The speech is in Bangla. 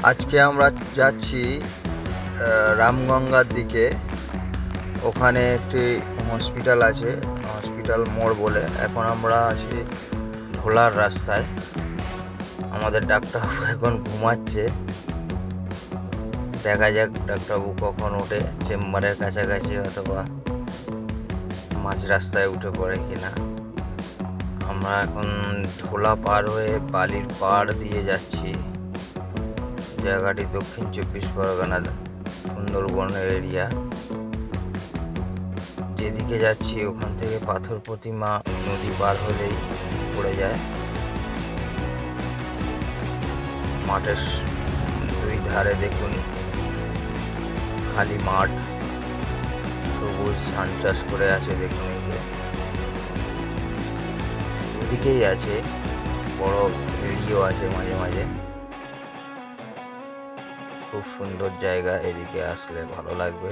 আজকে আমরা যাচ্ছি রামগঙ্গার দিকে। ওখানে একটি হসপিটাল আছে, হসপিটাল মোড় বলে। এখন আমরা আছি ভোলার রাস্তায়। আমাদের ডাক্তারবাবু এখন ঘুমাচ্ছে। দেখা যাক ডাক্তারবাবু কখন ওঠে, চেম্বারের কাছাকাছি অথবা মাঝ রাস্তায় উঠে পড়ে কিনা। আমরা এখন ঢোলা পার হয়ে বালির পাড় দিয়ে যাচ্ছি। জায়গাটি দক্ষিণ 24 পরগনা, সুন্দরবনের এরিয়া। যেদিকে যাচ্ছি ওখান থেকে পাথর প্রতিমা নদী পার হলেই পড়ে যায়। মাঠের দুই ধারে দেখুন খালি মাঠ, সবুজ ধান চাষ করে আছে। দেখুন এই যে ওদিকেই আছে, বড় ভেড়িও আছে মাঝে মাঝে। খুব সুন্দর জায়গা, এদিকে আসলে ভালো লাগবে।